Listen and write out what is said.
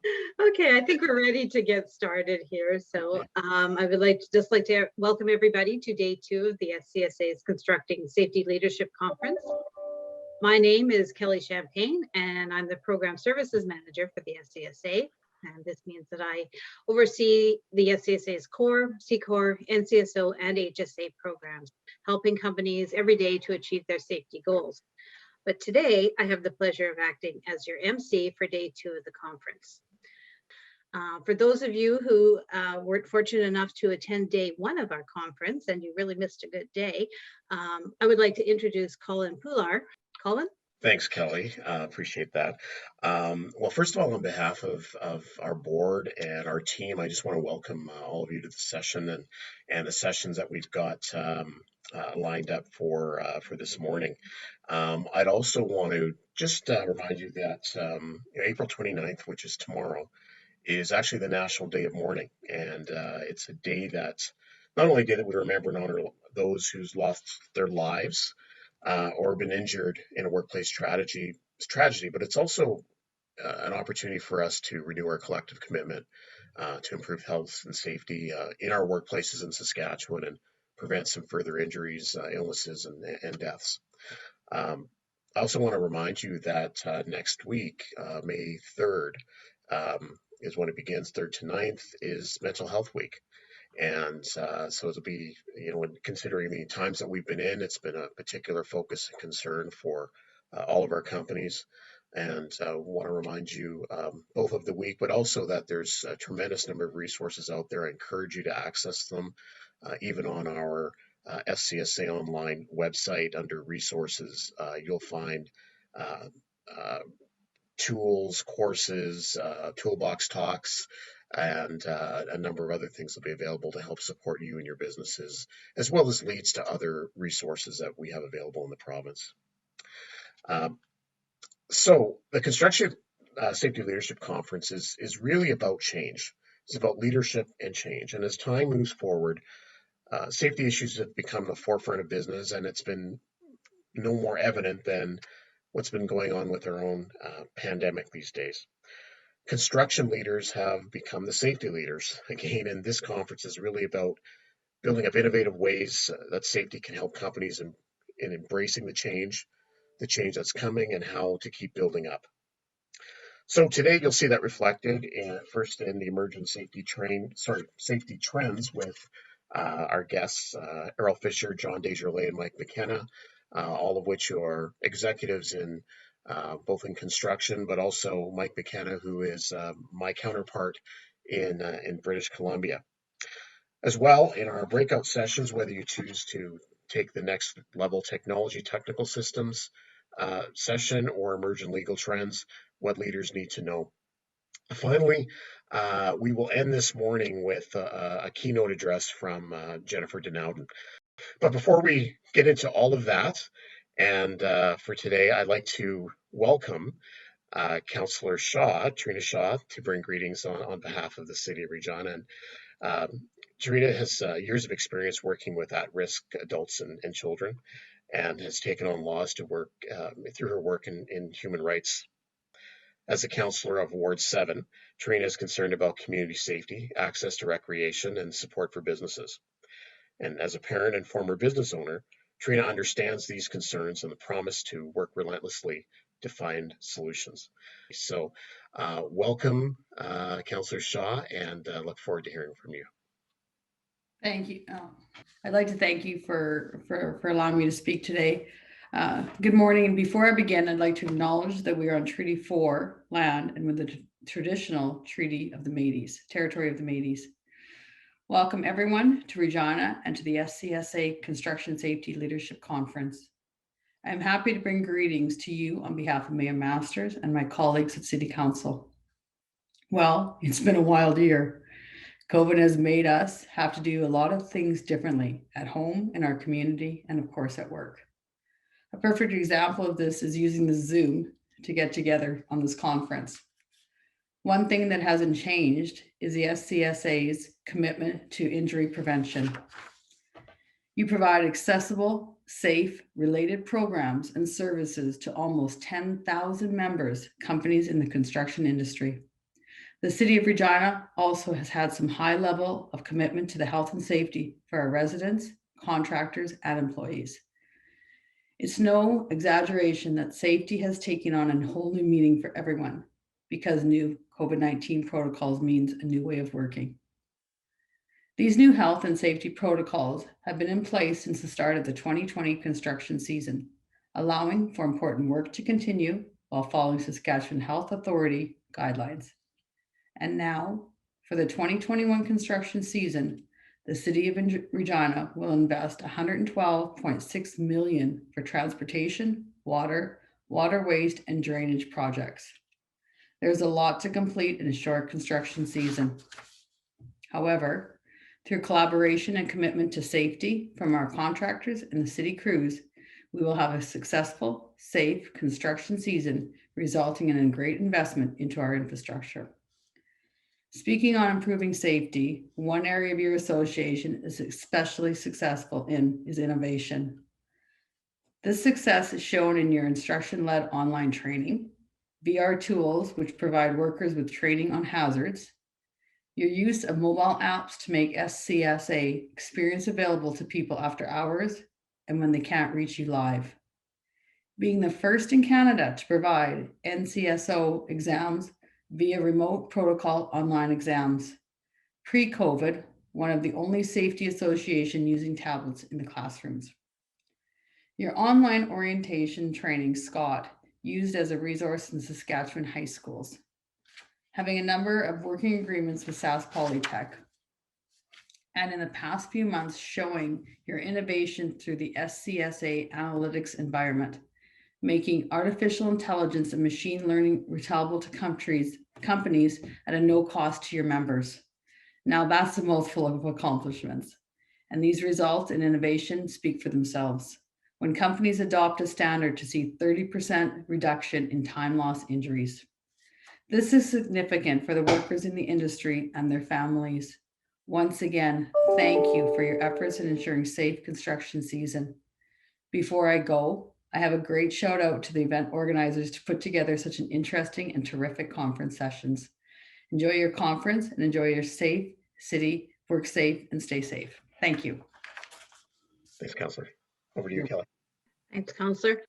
Okay, I think we're ready to get started here. So I would like to welcome everybody to day 2 of the SCSA's Constructing Safety Leadership Conference. My name is Kelly Champagne, and I'm the Program Services Manager for the SCSA. And this means that I oversee the SCSA's core, C-Core, NCSO, and HSA programs, helping companies every day to achieve their safety goals. But today, I have the pleasure of acting as your MC for day 2 of the conference. For those of you who weren't fortunate enough to attend day 1 of our conference, and you really missed a good day, I would like to introduce Colin Poular. Colin? Thanks, Kelly. Appreciate that. Well, first of all, on behalf of our board and our team, I just want to welcome all of you to the session and the sessions that we've got lined up for this morning. I'd also want to just remind you that April 29th, which is tomorrow, is actually the National Day of Mourning. And it's a day that not only that we remember and honor those who's lost their lives or been injured in a workplace tragedy, but it's also an opportunity for us to renew our collective commitment to improve health and safety in our workplaces in Saskatchewan and prevent some further injuries, illnesses, and deaths. I also want to remind you that next week, May 3rd, is when it begins. 3rd to 9th is Mental Health Week. And so it'll be, when considering the times that we've been in, it's been a particular focus and concern for all of our companies. And want to remind you both of the week, but also that there's a tremendous number of resources out there. I encourage you to access them, even on our SCSA online website under resources. You'll find tools, courses, toolbox talks, and a number of other things will be available to help support you and your businesses, as well as leads to other resources that we have available in the province. So the Construction Safety Leadership Conference is really about change. It's about leadership and change. And as time moves forward, safety issues have become the forefront of business, and it's been no more evident than what's been going on with our own pandemic these days. Construction leaders have become the safety leaders again, and this conference is really about building up innovative ways that safety can help companies in embracing the change that's coming, and how to keep building up. So today you'll see that reflected first in the emerging safety trends with our guests, Errol Fisher, John Desjardins, and Mike McKenna, all of which are executives in both in construction, but also Mike McKenna, who is my counterpart in British Columbia. As well, in our breakout sessions, whether you choose to take the next level technology technical systems session or emerging legal trends, what leaders need to know. Finally, we will end this morning with a keynote address from Jennifer Denouden. But before we get into all of that, and for today, I'd like to welcome Councillor Terina Shaw to bring greetings on behalf of the City of Regina. And Terina has years of experience working with at-risk adults and children, and has taken on laws to work through her work in human rights. As a councillor of Ward 7, Terina is concerned about community safety, access to recreation, and support for businesses. And as a parent and former business owner, Terina understands these concerns and the promise to work relentlessly to find solutions. So welcome, Councillor Shaw, and look forward to hearing from you. Thank you. I'd like to thank you for allowing me to speak today. Good morning. And before I begin, I'd like to acknowledge that we are on Treaty 4 land and with the traditional Treaty of the Métis, territory of the Métis. Welcome everyone to Regina and to the SCSA Construction Safety Leadership Conference. I'm happy to bring greetings to you on behalf of Mayor Masters and my colleagues at City Council. Well, it's been a wild year. COVID has made us have to do a lot of things differently at home, in our community, and of course at work. A perfect example of this is using the Zoom to get together on this conference. One thing that hasn't changed is the SCSA's commitment to injury prevention. You provide accessible, safe, related programs and services to almost 10,000 members, companies in the construction industry. The City of Regina also has had some high level of commitment to the health and safety for our residents, contractors, and employees. It's no exaggeration that safety has taken on a whole new meaning for everyone because new COVID-19 protocols means a new way of working. These new health and safety protocols have been in place since the start of the 2020 construction season, allowing for important work to continue while following Saskatchewan Health Authority guidelines. And now, for the 2021 construction season, the City of Regina will invest $112.6 million for transportation, water waste, and drainage projects. There's a lot to complete in a short construction season. However, through collaboration and commitment to safety from our contractors and the city crews, we will have a successful, safe construction season, resulting in a great investment into our infrastructure. Speaking on improving safety, one area of your association is especially successful in is innovation. This success is shown in your instruction-led online training, VR tools, which provide workers with training on hazards, your use of mobile apps to make SCSA experience available to people after hours and when they can't reach you live. Being the first in Canada to provide NCSO exams via remote protocol online exams. Pre-COVID, one of the only safety association using tablets in the classrooms. Your online orientation training, Scott, used as a resource in Saskatchewan high schools. Having a number of working agreements with Sask Polytech. And in the past few months, showing your innovation through the SCSA analytics environment, making artificial intelligence and machine learning reachable to companies at a no cost to your members. Now that's a mouthful of accomplishments. And these results in innovation speak for themselves. When companies adopt a standard to see 30% reduction in time loss injuries. This is significant for the workers in the industry and their families. Once again, thank you for your efforts in ensuring safe construction season. Before I go, I have a great shout out to the event organizers to put together such an interesting and terrific conference sessions. Enjoy your conference and enjoy your safe city, work safe and stay safe. Thank you. Thanks, Councillor. Over to you, Kelly. Thanks, Councillor.